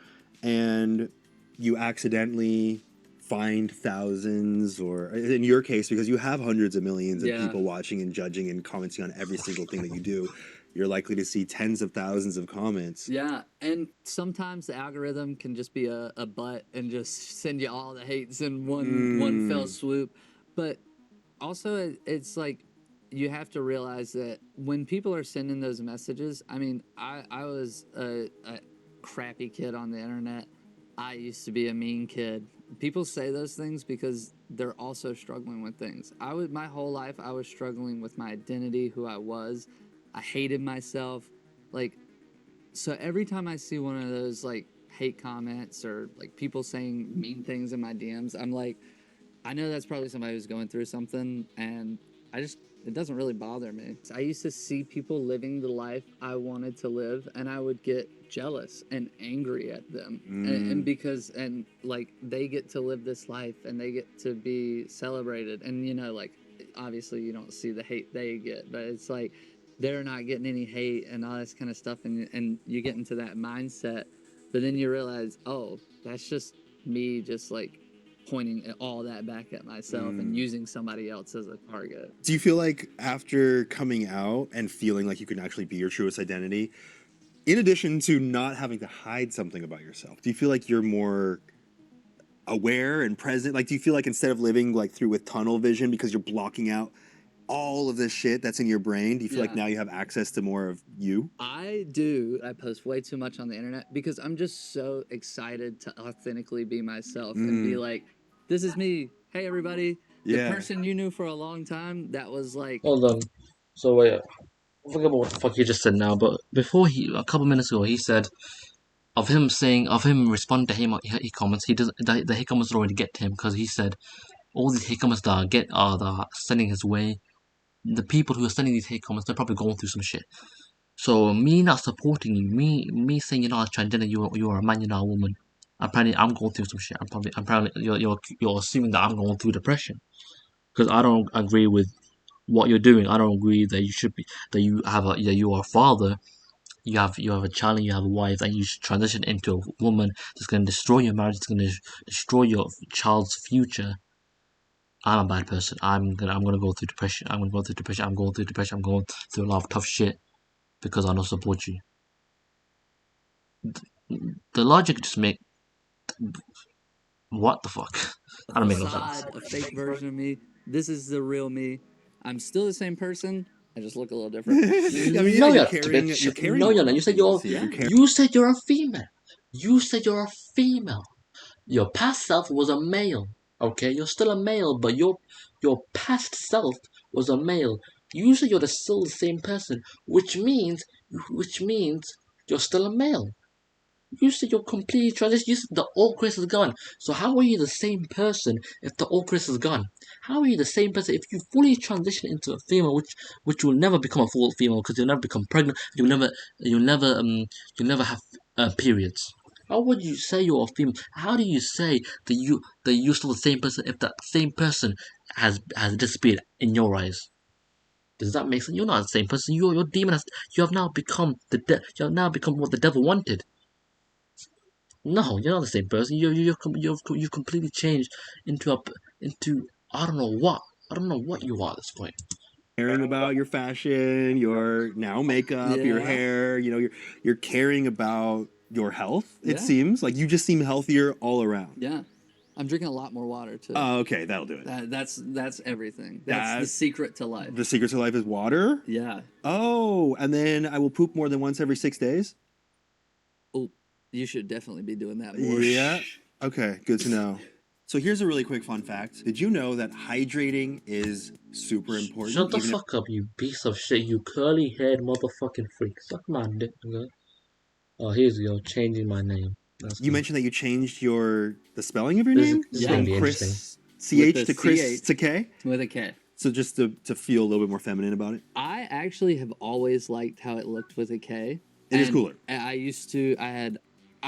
and you accidentally find thousands, or in your case, because you have hundreds of millions of people watching and judging and commenting on every single thing that you do, you're likely to see tens of thousands of comments. Yeah, and sometimes the algorithm can just be a butt and just send you all the hates in one fell swoop. But also, it's like you have to realize that when people are sending those messages, I mean, I was a crappy kid on the internet. I used to be a mean kid. People say those things because they're also struggling with things. My whole life I was struggling with my identity, who I was. I hated myself. Like, so every time I see one of those like hate comments or like people saying mean things in my DMs, I'm like, I know that's probably somebody who's going through something, and it doesn't really bother me. I used to see people living the life I wanted to live, and I would get jealous and angry at them. And like they get to live this life and they get to be celebrated. And like obviously you don't see the hate they get, but it's like they're not getting any hate and all this kind of stuff, and you get into that mindset, but then you realize, oh, that's just me, just like pointing all that back at myself and using somebody else as a target. Do you feel like after coming out and feeling like you can actually be your truest identity, in addition to not having to hide something about yourself, do you feel like you're more aware and present? Like, do you feel like instead of living like through with tunnel vision because you're blocking out all of this shit that's in your brain, do you feel like now you have access to more of you? I do. I post way too much on the internet because I'm just so excited to authentically be myself and be like, this is me. Hey, everybody. The person you knew for a long time, that was like... Hold on. So wait, I forget what the fuck you just said now, but before a couple minutes ago, he said of him responding to hate comments, the hate comments already get to him because he said all these hate comments that are sending his way, the people who are sending these hate comments, they're probably going through some shit. So me not supporting you, me saying you're not a transgender, you're a man, you're not a woman. Apparently, I'm going through some shit. You're assuming that I'm going through depression because I don't agree with what you're doing. I don't agree that you are a father, you have a child, and you have a wife, and you should transition into a woman that's going to destroy your marriage, it's going to destroy your child's future. I'm a bad person. I'm gonna go through depression. I'm going through a lot of tough shit because I don't support you. The logic just make what the fuck? I don't make no sense. A fake version of me. This is the real me. I'm still the same person. I just look a little different. I mean, No, you're carrying. no, you're not. You said you're a female. You said you're a female. Your past self was a male. Okay, you're still a male, but your past self was a male. You said you're still the same person, which means you're still a male. You said you're completely transitioned. You said the old Chris is gone. So how are you the same person if the old Chris is gone? How are you the same person if you fully transition into a female, which will never become a full female because you'll never become pregnant. You'll never have periods. How would you say you're a female? How do you say that you're still the same person if that same person has disappeared in your eyes? Does that make sense? You're not the same person. Your demon you have now become what the devil wanted. No, you're not the same person. You've completely changed into I don't know what. I don't know what you are at this point. Caring about your fashion, your now makeup, your hair. You know, you're caring about your health. It seems like you just seem healthier all around. Yeah, I'm drinking a lot more water too. Oh, okay, that'll do it. That's everything. That's the secret to life. The secret to life is water. Yeah. Oh, and then I will poop more than once every 6 days. Oh, you should definitely be doing that more. Yeah. Okay, good to know. So here's a really quick fun fact. Did you know that hydrating is super important? Shut the fuck up, you piece of shit, you curly-haired motherfucking freak. Suck my dick, nigga. Oh, here's you changing my name. You mentioned that you changed the spelling of your name from Chris CH to Chris to K? With a K. So just to feel a little bit more feminine about it? I actually have always liked how it looked with a K. It is cooler.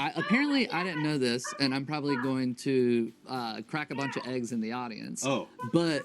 Apparently I didn't know this, and I'm probably going to crack a bunch of eggs in the audience. Oh. But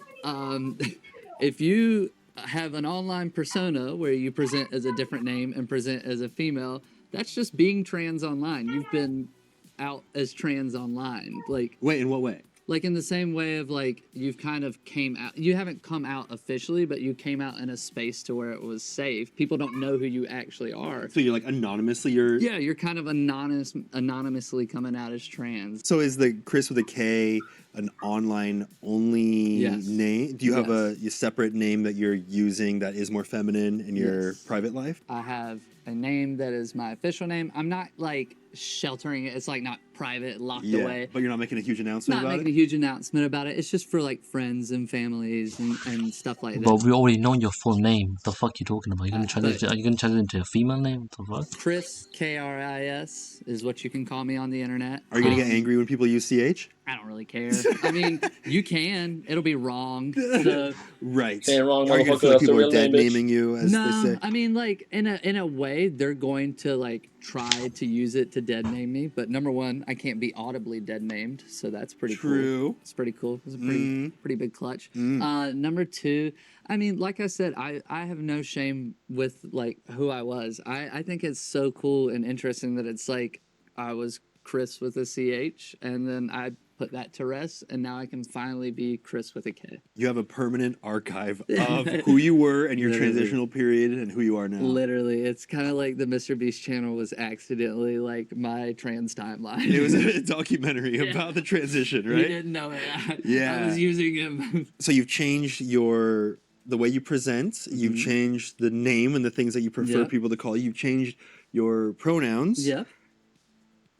if you have an online persona where you present as a different name and present as a female, that's just being trans online. You've been out as trans online. Like, wait, in what way? Like in the same way of like you've kind of came out. You haven't come out officially, but you came out in a space to where it was safe. People don't know who you actually are. So you're like anonymously. You're kind of anonymously coming out as trans. So is the Chris with a K an online only name? Do you have a separate name that you're using that is more feminine in your private life? I have a name that is my official name. I'm not like sheltering it. It's like not private, locked away. But you're not making a huge announcement about it? Not making a huge announcement about it. It's just for like friends and families and stuff like that. But we already know your full name. The fuck you talking about? You're gonna transition into a female name? What the fuck? Chris, Kris, is what you can call me on the internet. Are you gonna get angry when people use CH? I don't don't really care. I mean, you can. It'll be wrong. So Right. Saying wrong, Are you gonna motherfucker. feel like That's the people are real name, dead bitch. naming you, as they no, say? I mean, like in a way, they're going to like try to use it to dead name me. But number one, I can't be audibly dead named, so that's pretty True. cool. It's pretty cool. It's a pretty big clutch. Number two, I mean, like I said, I have no shame with like who I was. I think it's so cool and interesting that it's like I was Chris with a CH, and then I put that to rest, and now I can finally be Chris with a K. You have a permanent archive of who you were and your Literally. transitional period and who you are now. Literally, it's kind of like the Mr. Beast channel was accidentally like my trans timeline. It was a documentary about the transition, You right? didn't know it. I Yeah. was using him. So you've changed the way you present. You've changed the name and the things that you prefer Yeah. people to call you. You've changed your pronouns. Yep.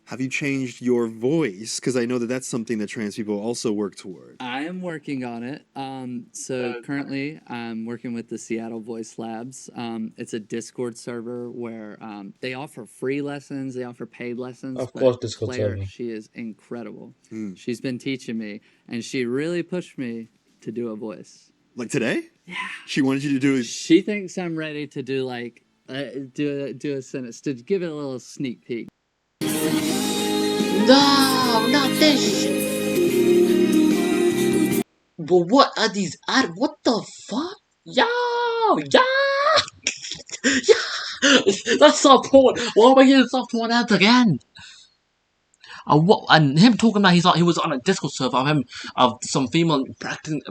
Have you changed your voice? Because I know that that's something that trans people also work toward. I am working on it. So currently, I'm working with the Seattle Voice Labs. It's a Discord server where they offer free lessons, they offer paid lessons. Of but course, Discord Claire, server. she is incredible. She's been teaching me, and she really pushed me to do a voice. Like today? Yeah. She wanted you to do it. She thinks I'm ready to do like do a sentence to give it a little sneak peek. No, not this. But what are these what the fuck? Yo, yeah. That's soft porn. Why am I getting soft porn ads again? And him talking about he was on a Discord server of some female practicing,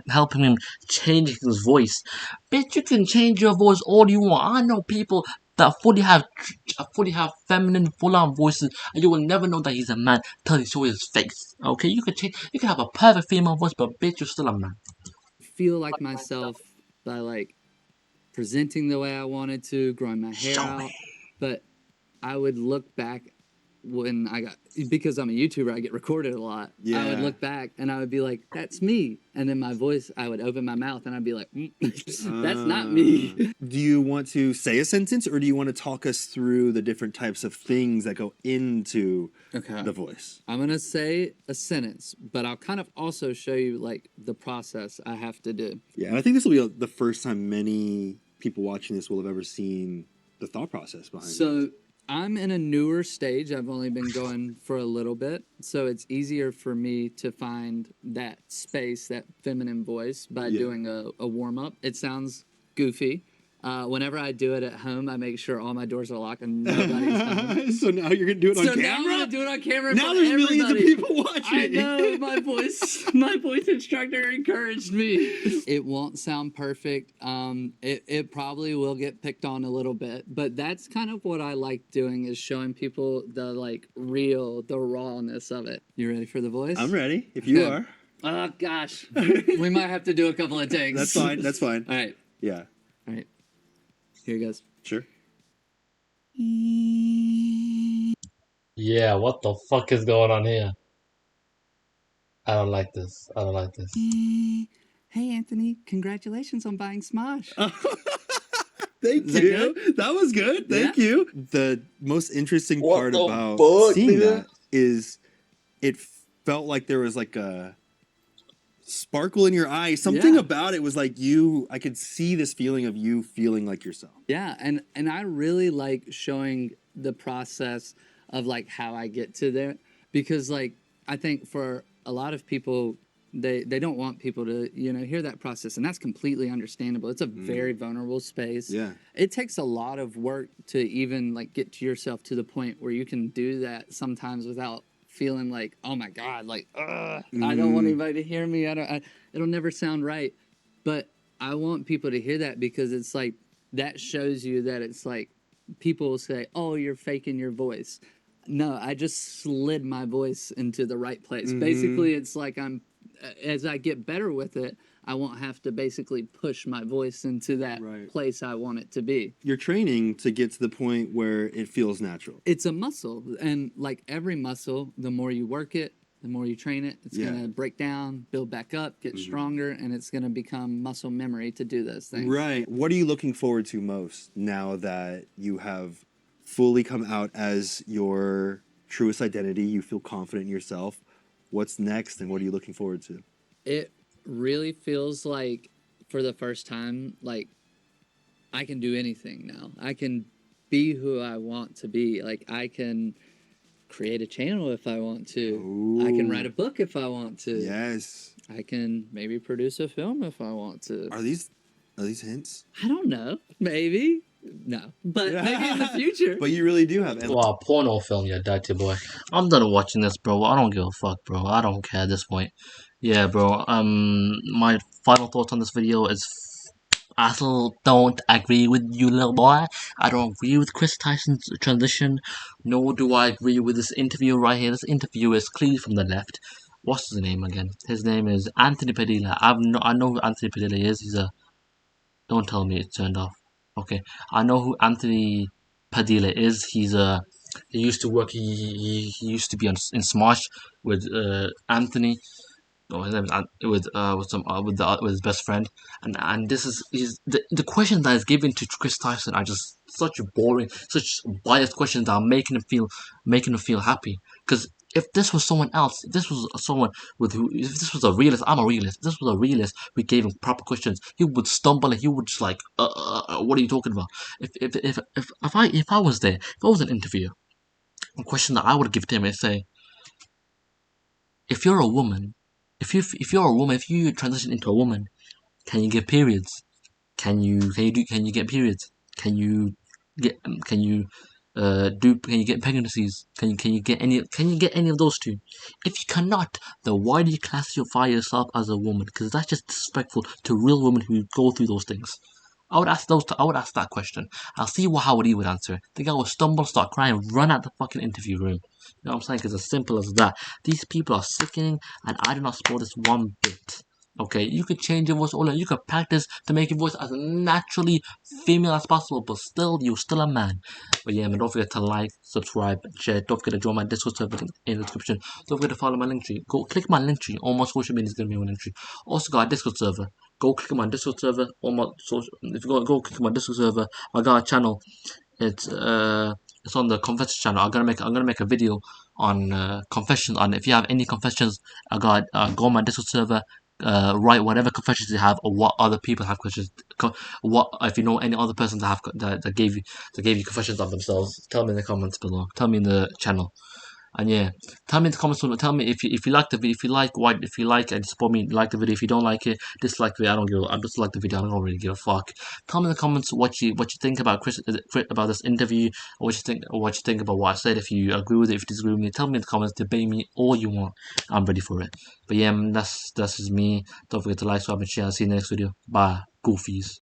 helping him change his voice. Bitch, you can change your voice all you want. I know people that fully have feminine, full-on voices, and you will never know that he's a man till he shows his face. Okay, you can have a perfect female voice, but bitch, you're still a man. Feel like myself by like presenting the way I wanted to, growing my hair out. But I would look back when because I'm a YouTuber, I get recorded a lot. Yeah. I would look back and I would be like, that's me. And then my voice, I would open my mouth and I'd be like, that's not me. Do you want to say a sentence, or do you want to talk us through the different types of things that go into the voice? I'm going to say a sentence, but I'll kind of also show you like the process I have to do. Yeah, and I think this will be the first time many people watching this will have ever seen the thought process behind it. So I'm in a newer stage. I've only been going for a little bit. So it's easier for me to find that space, that feminine voice by doing a warm-up. It sounds goofy. Whenever I do it at home, I make sure all my doors are locked and nobody's home. So now you're going to do it on camera? Now I'm going to do it on camera. Now there's millions of people watching. I know, my voice instructor encouraged me. It won't sound perfect. It probably will get picked on a little bit, but that's kind of what I like doing, is showing people the like the rawness of it. You ready for the voice? I'm ready, if you are. Oh, gosh. We might have to do a couple of takes. That's fine, that's fine. All right. Yeah. All right. Here goes. Sure. Yeah, what the fuck is going on here? I don't like this. I don't like this. Hey, Anthony. Congratulations on buying Smosh. Thank that you. good? That was good. Thank you. The most interesting What part the about fuck, seeing nigga? that is it felt like there was like a sparkle in your eye. Something about it was like I could see this feeling of you feeling like yourself. Yeah, and I really like showing the process of like how I get to there, because like I think for a lot of people they don't want people to hear that process, and that's completely understandable. It's a very vulnerable space. Yeah. It takes a lot of work to even like get to yourself to the point where you can do that sometimes without feeling like, oh my God, like, I don't want anybody to hear me. It'll never sound right. But I want people to hear that, because it's like, that shows you that it's like, people will say, oh, you're faking your voice. No, I just slid my voice into the right place. Basically, it's like as I get better with it, I won't have to basically push my voice into that place I want it to be. You're training to get to the point where it feels natural. It's a muscle, and like every muscle, the more you work it, the more you train it, it's going to break down, build back up, get stronger, and it's going to become muscle memory to do those things. Right. What are you looking forward to most now that you have fully come out as your truest identity? You feel confident in yourself. What's next, and what are you looking forward to? It really feels like for the first time, like I can do anything now. I can be who I want to be. Like I can create a channel if I want to. I can write a book if I want to. Yes. I can maybe produce a film if I want to. Are these hints? I don't know. Maybe. No. But maybe in the future. But you really do have. Wow, porno film, you dirty boy. I'm done watching this, bro. I don't give a fuck, bro. I don't care at this point. Yeah, bro. My final thoughts on this video is I still don't agree with you, little boy. I don't agree with Chris Tyson's transition, nor do I agree with this interview right here. This interview is clearly from the left. What's his name again? His name is Anthony Padilla. I know who Anthony Padilla is. He's a... Don't tell me it's turned off. Okay, I know who Anthony Padilla is. He used to work. He used to be in Smosh with Anthony. Oh, his name is with his best friend, and this is the questions that is given to Chris Tyson are just such boring, such biased questions that are making him feel happy. Because if this was someone else, if this was someone if this was a realist, I'm a realist. If this was a realist, we gave him proper questions. He would stumble and he would just like, what are you talking about? If I was there, if I was an interviewer, a question that I would give to him is say, if you're a woman. If you're a woman, if you transition into a woman, can you get periods? Can you get periods? Can you get pregnancies? Can you get any of those two? If you cannot, then why do you classify yourself as a woman? Because that's just disrespectful to real women who go through those things. I would ask that question. I'll see how he would answer. The guy would stumble, start crying, run out the fucking interview room. You know what I'm saying? It's as simple as that. These people are sickening, and I do not support this one bit. Okay, you could change your voice, or you could practice to make your voice as naturally female as possible, but still, you're still a man. But yeah, man, don't forget to like, subscribe, share. Don't forget to join my Discord server in the description. Don't forget to follow my link tree. Go click my link tree. All my social media is gonna be on my link tree. Also got a Discord server. Go click on my Discord server. All my social. If you go click on my Discord server, I got a channel. It's on the confessions channel. I'm gonna make a video on confessions. On if you have any confessions, I got go on my Discord server. Write whatever confessions you have, or what other people have questions. What if you know any other persons that gave you confessions of themselves? Tell me in the comments below. Tell me in the channel. And yeah, tell me in the comments below. Tell me if you like the video, if you like and support me, like the video. If you don't like it, dislike the video. I just like the video. I don't really give a fuck. Tell me in the comments what you think about about this interview, or what you think about what I said. If you agree with it, if you disagree with me, tell me in the comments. Debate me all you want. I'm ready for it. But yeah, that's just me. Don't forget to like, subscribe, and share. I'll see you in the next video. Bye, goofies.